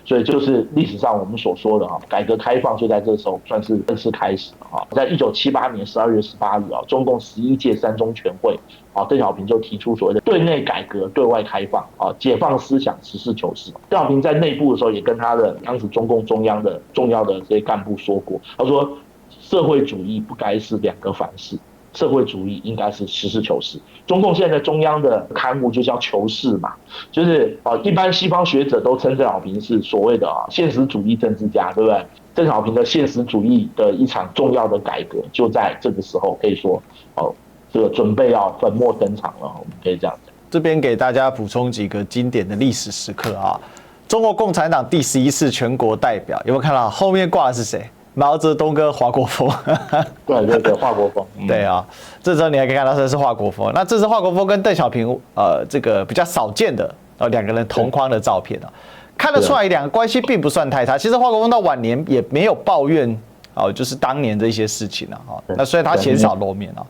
所以就是歷史上我們所說的改革開放就在這時候算是正式開始了。在1978年12月18日中共11屆3中全會鄧小平就提出所謂的對內改革、對外開放解放思想、實事求是。鄧小平在內部的時候也跟他的當時中共中央的重要的這些幹部說過，他說社會主義不該是兩個凡是，社會主義應該是實事求是。中共現在中央的刊物就叫求是嘛，就是一般西方學者都稱鄧小平是所謂的現實主義政治家，對不對？鄧小平的現實主義的一場重要的改革，就在這個時候可以說這個準備要粉墨登場了，我們可以這樣講。這邊給大家補充幾個經典的歷史時刻啊，中國共產黨第11次全國代表，有沒有看到後面掛的是誰？毛澤東跟華國鋒。對，華國鋒。對啊，這時候你還可以看到這是華國鋒。那這是華國鋒跟鄧小平這個比較少見的兩個人同框的照片啊，看得出來兩個關係並不算太差。其實華國鋒到晚年也沒有抱怨就是當年的一些事情啊。那所以他鮮少露面啊。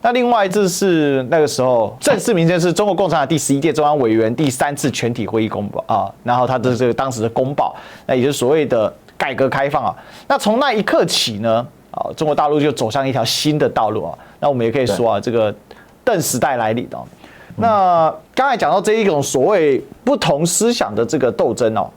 那另外这是那個時候正式名稱是中國共產黨第11屆中央委員第3次全體會議公報啊，然後他的這個當時的公報，那也就是所謂的改革開放啊。那從那一刻起呢，中國大陸就走向一條新的道路啊。那我們也可以說這個鄧時代來臨哦。那剛才講到這一種所謂不同思想的這個鬥爭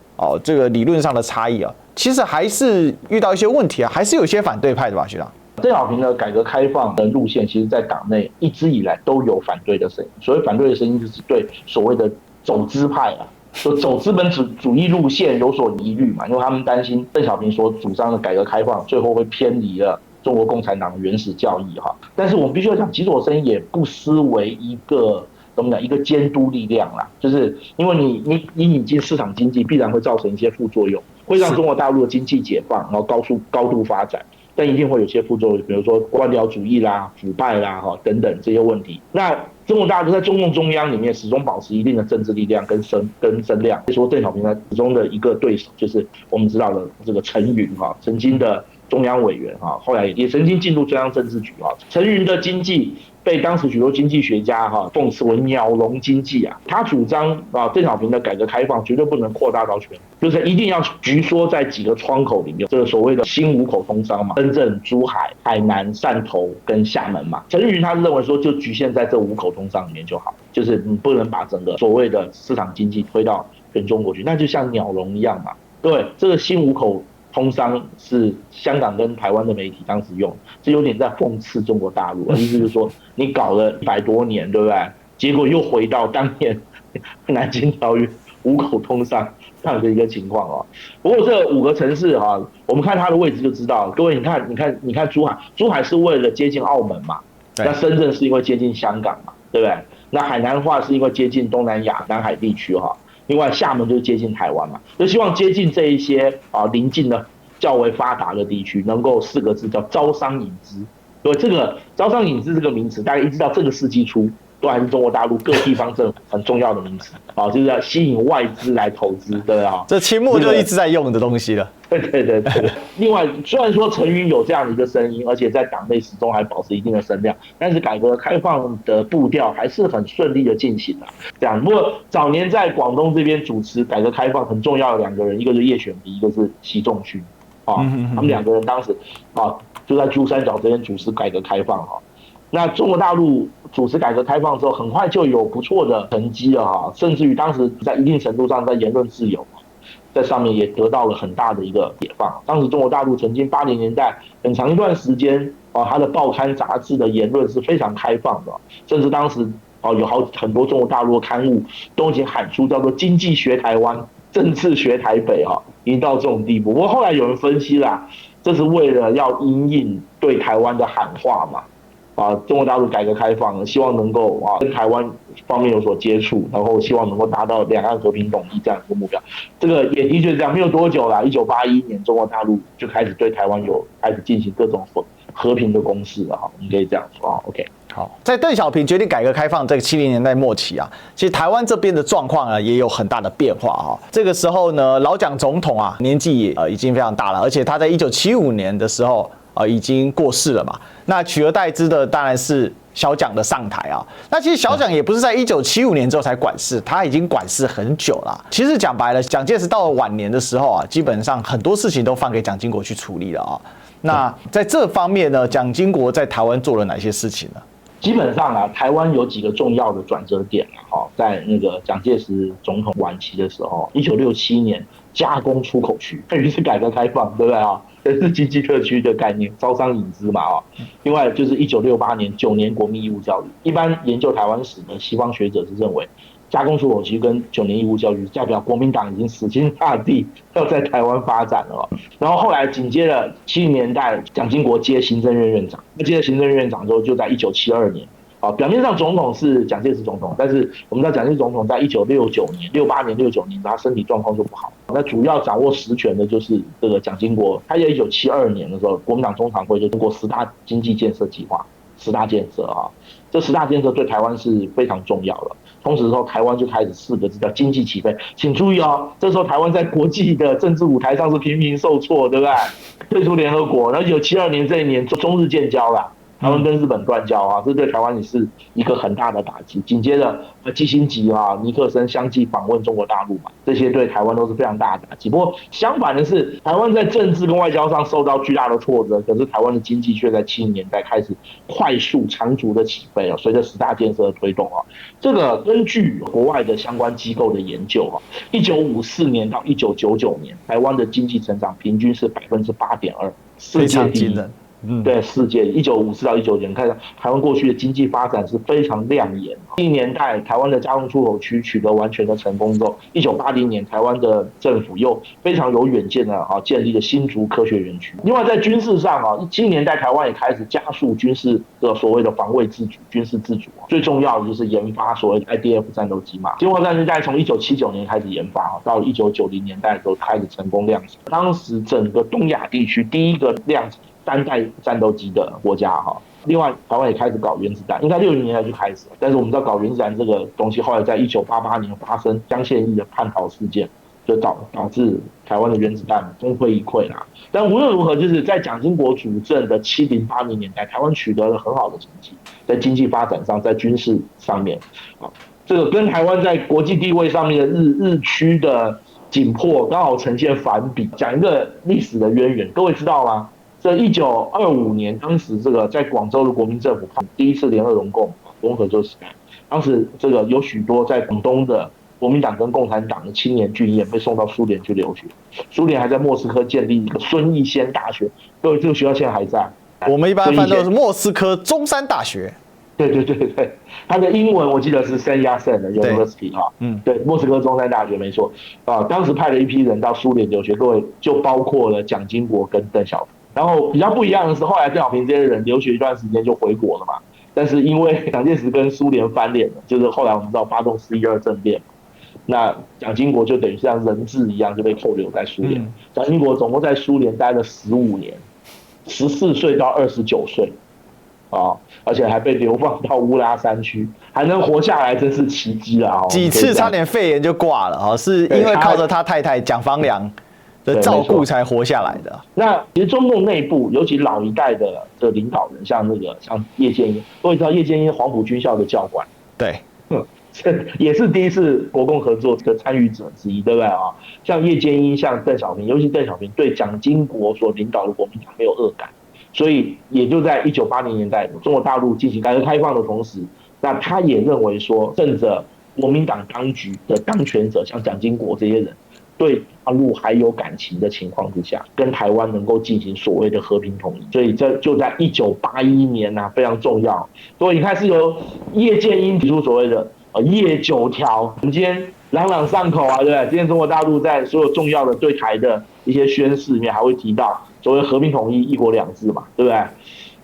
這個理論上的差異啊，其實還是遇到一些問題啊，還是有一些反對派的吧，學長。鄧小平的改革開放的路線，其實在黨內一直以來都有反對的聲音。所謂反對的聲音，就是對所謂的走資派就走資本主義路線有所疑慮嘛，因為他們擔心鄧小平所主張的改革開放最後會偏離了中國共產黨的原始教義哈。但是我們必須要講，極左聲音也不失為一個怎麼講一個監督力量啦，就是因為你引進市場經濟，必然會造成一些副作用，會讓中國大陸的經濟解放，然後高度發展。但一定會有些副作用，比如說官僚主義啦、腐敗啦、等等這些問題。那中國大陸在中共中央裡面始終保持一定的政治力量跟聲量。說鄧小平呢，始終的一個對手就是我們知道的這個陳雲曾經的中央委員後來也曾經進入中央政治局陳雲的經濟被當時許多經濟學家諷刺為鳥籠經濟啊。他主張鄧小平的改革開放絕對不能擴大到全，就是一定要局縮在幾個窗口裡面，這個所謂的新五口通商嘛，深圳、珠海、海南、汕頭跟廈門嘛。陳雲他認為說就局限在這5口通商裡面就好，就是你不能把整個所謂的市場經濟推到全中國去，那就像鳥籠一樣嘛。對，這個新5口通商是香港跟台灣的媒体當時用，這有點在諷刺中國大陸，意思就是說你搞了100多年，对不對？結果又回到當年南京條約5口通商這樣的一個情況。不過這5個城市我們看它的位置就知道，各位你看珠海是為了接近澳門嘛，那深圳是因為接近香港嘛，對不對？那海南話是因為接近東南亞南海地區另外廈門就是接近台灣嘛，就希望接近這一些鄰近的較為發達的地區，能夠4個字叫招商引資。所以這個招商引資這個名詞，大家一直到這個世紀初都還是中國大陸各地方政府很重要的名詞就是要吸引外資來投資，對啊。這清末就一直在用的東西了。對。另外，雖然說陳雲有這樣的一個聲音，而且在黨內始終還保持一定的聲量，但是改革開放的步調還是很順利的進行的。這樣，不過早年在廣東這邊主持改革開放很重要的2個人，一個是葉選媞，一個是習仲勳他們2個人當時就在珠三角這邊主持改革開放那中國大陸主持改革開放之後，很快就有不錯的成績了甚至於當時在一定程度上在言論自由在上面也得到了很大的一個解放。當時中國大陸曾經80年代很長一段時間它的報刊雜誌的言論是非常開放的，甚至當時有很多中國大陸的刊物都已經喊出叫做經濟學台灣、政治學台北已經到這種地步。不過後來有人分析啦，這是為了要因應對台灣的喊話嘛。中國大陸改革開放，希望能夠跟台灣方面有所接觸，然後希望能夠達到兩岸和平統一這樣一個目標。這個也的確是這樣，沒有多久啦，1981年中國大陸就開始對台灣開始進行各種和平的攻勢了我們可以這樣說OK。好，在鄧小平決定改革開放這個70年代末期其實台灣這邊的狀況呢也有很大的變化這個時候呢，老蔣總統年紀也已經非常大了，而且他在1975年的時候已經過世了嘛。那取而代之的當然是小蔣的上台那其實小蔣也不是在1975年之後才管事，他已經管事很久了。其實講白了，蔣介石到了晚年的時候基本上很多事情都放給蔣經國去處理了那在這方面呢，蔣經國在台灣做了哪些事情呢？基本上台灣有幾個重要的轉折點在那個蔣介石總統晚期的時候，1967年加工出口區，等於是改革開放，對不對人事經濟特區的概念，招商引資嘛另外就是1968年9年國民義務教育，一般研究台灣史的西方學者是認為，加工出口其實跟9年義務教育代表國民党已經死心塌地要在台灣發展了然後後來緊接着70年代，蔣經國接行政院院長，那接着行政院院長之後，就在1972年。表面上總統是蔣介石總統，但是我們知道蔣介石總統在1968年、69年，他身體狀況就不好。那主要掌握實權的就是這個蔣經国。他在1972年的時候，國民黨中常會就通過10大經濟建設計劃，10大建設這10大建設對台灣是非常重要的。同時之後，台灣就開始4個字叫經濟起飛。請注意這時候台灣在國際的政治舞台上是頻頻受挫，對不对？退出聯合國，然後1972年這一年中日建交了。台灣跟日本斷交這對台灣也是一個很大的打擊。緊接着基辛格尼克森相繼訪問中國大陸嘛，這些對台灣都是非常大的打擊。不過相反的是，台灣在政治跟外交上受到巨大的挫折，可是台灣的經濟卻在70年代開始快速長足的起飛隨着10大建設的推動這個根據國外的相關機構的研究1954年到1999年，台灣的經濟成長平均是8.2%，非常驚人。对，世界1954到1999年，看到台灣過去的經濟發展是非常亮眼。70年代，台灣的加工出口區取得完全的成功之後，1980年，台灣的政府又非常有遠見的建立了新竹科學園区。另外，在軍事上70年代台灣也開始加速軍事的所謂的防衛自主、軍事自主。最重要的就是研發所謂的 IDF 戰鬥機嘛。經過戰爭代從1979年開始研發，到1990年代的時候開始成功量產。當時整個東亞地區第一個量產3代戰鬥機的國家另外台灣也開始搞原子彈，應該60年代就開始了。但是我們知道搞原子彈這個東西，後來在1988年發生江獻義的叛逃事件，就導致台灣的原子彈功虧一簣啦。但無論如何，就是在蔣經國主政的70、80年代，台灣取得了很好的成績，在經濟發展上，在軍事上面這個跟台灣在國際地位上面的日趨的緊迫剛好呈現反比。講一個歷史的淵源，各位知道嗎？這1925年，當時這個在廣州的國民政府第一次聯俄容共合作時代，當時這個有許多在廣東的國民黨跟共產黨的青年軍演被送到蘇聯去留學，蘇聯還在莫斯科建立一個孫逸仙大學，各位這個學校現在還在。我們一般翻都是莫斯科中山大學。对，它的英文我記得是 Sun Yat-sen 的 University 对，莫斯科中山大学没錯當時派了一批人到蘇聯留學，各位就包括了蔣經國跟鄧小平。然後比較不一樣的是，後來鄧小平這些人留學一段時間就回國了嘛。但是因為蔣介石跟蘇聯翻臉了，就是後來我們知道發動11.2政變，那蔣經國就等於像人質一樣就被扣留在蘇聯。蔣經國總共在蘇聯待了15年，14歲到29歲，而且還被流放到烏拉山區，還能活下來真是奇蹟了。幾次差點肺炎就掛了是因為靠着他太太蔣方良的照顧才活下來的。那其實中共內部，尤其老一代的領導人，像葉劍英，各位知道葉劍英黃埔軍校的教官，對，也是第一次國共合作的參與者之一，对不对像葉劍英，像鄧小平，尤其鄧小平對蔣經國所領導的國民黨沒有惡感，所以也就在1980年代，中國大陸進行改革開放的同時，那他也認為說，趁着國民黨當局的當權者，像蔣經國這些人，對大陸還有感情的情況之下，跟台灣能夠進行所謂的和平統一，所以這就在1981年非常重要。所以你看是由葉劍英提出所謂的葉9條，我們今天朗朗上口對不對？今天中國大陸在所有重要的對台的一些宣示裡面，還會提到所謂和平統一、一國兩制嘛，對不對？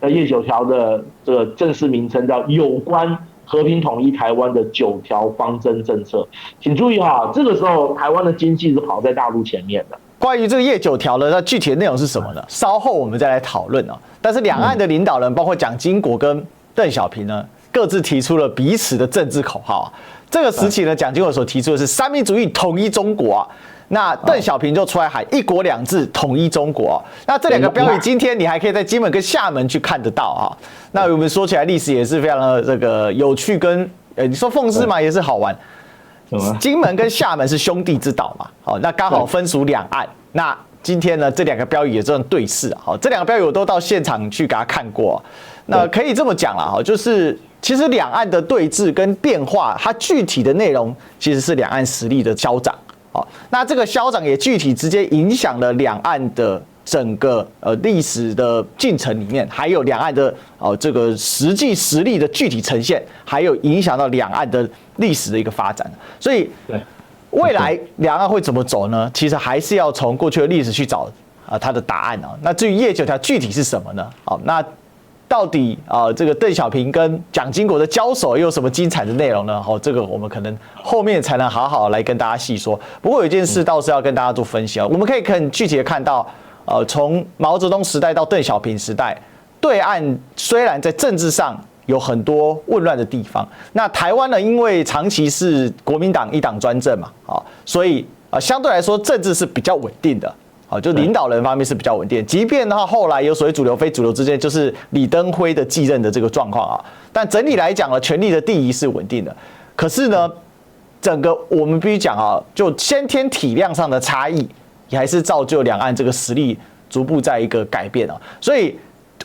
那葉9條的這個正式名稱叫有關和平統一台灣的9條方針政策，請注意這個時候台灣的經濟是跑在大陸前面的。關於這個葉9條的，那具體的內容是什麼呢？稍後我們再來討論但是兩岸的領導人，包括蔣經國跟鄧小平呢，各自提出了彼此的政治口號。這個時期呢，蔣經國所提出的是三民主義統一中國那鄧小平就出來喊一國兩制統一中國那這兩個標語今天你還可以在金門跟廈門去看得到那我們說起來歷史也是非常的這個有趣跟你說諷刺嘛也是好玩。金門跟廈門是兄弟之島嘛，那剛好分屬兩岸。那今天呢，這兩個標語也這樣對視這兩個標語我都到現場去給他看過。那可以這麼講啦就是其實兩岸的對峙跟變化，它具體的內容其實是兩岸實力的消長。那這個消長也具體直接影響了兩岸的整個歷史的進程裡面，還有兩岸的這個實際實力的具體呈現，還有影響到兩岸的歷史的一個發展。所以，未來兩岸會怎麼走呢？其實還是要從過去的歷史去找它的答案啊。那至於夜9條具體是什麼呢？好，那到底這個鄧小平跟蔣經國的交手又有什麼精彩的內容呢？這個我們可能後面才能好好來跟大家細說。不過有一件事倒是要跟大家做分析啊，我們可以很具體的看到，從毛澤東時代到鄧小平時代，對岸雖然在政治上有很多混亂的地方，那台灣呢，因為長期是國民黨一黨專政嘛，所以相對來說政治是比較穩定的。就領導人方面是比較穩定，即便後來有所謂主流非主流之間，就是李登輝的繼任的這個狀況啊，但整體來講呢，權力的第一是穩定的。可是呢，整個我們必須講啊，就先天體量上的差異，也還是造就兩岸這個實力逐步在一個改變啊。所以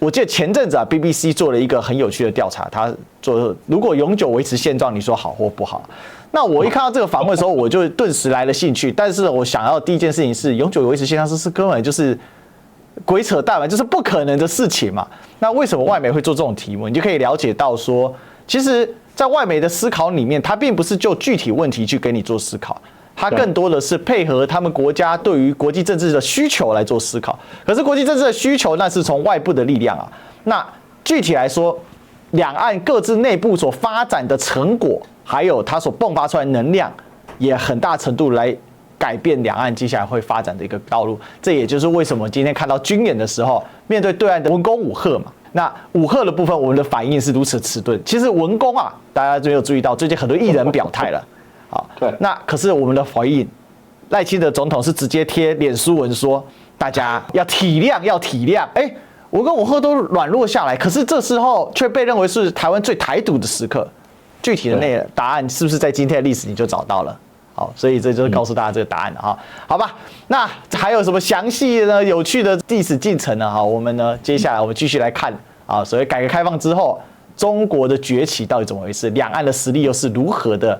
我記得前陣子啊 ，BBC 做了一個很有趣的調查，他做如果永久維持現狀，你說好或不好？那我一看到這個訪問的時候，我就頓時來了興趣。但是我想要的第一件事情是，永久維持現狀是根本就是鬼扯淡嘛，就是不可能的事情嘛。那為什麼外媒會做這種題目？你就可以了解到說，其實，在外媒的思考裡面，它並不是就具體問題去給你做思考，它更多的是配合他們國家對於國際政治的需求來做思考。可是國際政治的需求，那是從外部的力量啊。那具體來說，兩岸各自內部所發展的成果，還有它所迸發出來的能量，也很大程度來改變兩岸接下來會發展的一個道路。這也就是為什麼今天看到軍演的時候，面對對岸的文攻武嚇嘛，那武嚇的部分，我們的反應是如此遲鈍。其實文攻啊，大家就有注意到，最近很多藝人表態了，好，那可是我們的回應，賴清德總統是直接貼臉書文說，大家要體諒，要體諒，文攻武嚇都軟弱下來，可是這時候卻被認為是台灣最台獨的時刻。具體的答案是不是在今天的歷史你就找到了？好，所以這就是告訴大家這個答案了哈。好吧，那還有什麼詳細的有趣的歷史進程呢？哈，我們呢接下來我們繼續來看啊，所謂改革開放之後，中國的崛起到底怎麼回事？兩岸的實力又是如何的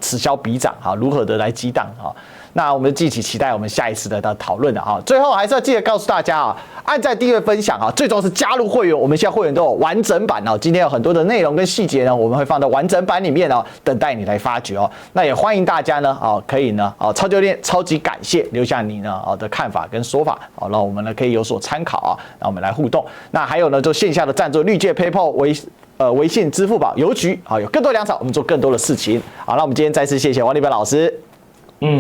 此消彼長啊？如何的來激盪啊？那我們敬請期待我們下一次的討論的哈。最後還是要記得告訴大家啊，按讚、訂閱、分享啊，最重要是加入會員。我們現在會員都有完整版哦，今天有很多的內容跟細節呢，我們會放到完整版裡面哦，等待你來發掘哦。那也歡迎大家呢可以呢超級練超級感謝留下你呢的看法跟說法，好，那我們呢可以有所參考啊，那我們來互動。那還有呢，就線下的贊助，綠界、PayPal、微信、支付寶、郵局啊，有更多糧草，我們做更多的事情。好，那我們今天再次謝謝王立本老師。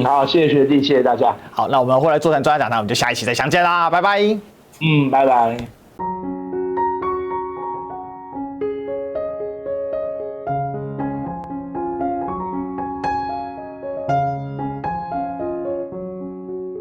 好，謝謝學弟，謝謝大家。好，那我們後來座談專家講堂，我們就下一期再相見啦，拜拜。拜拜。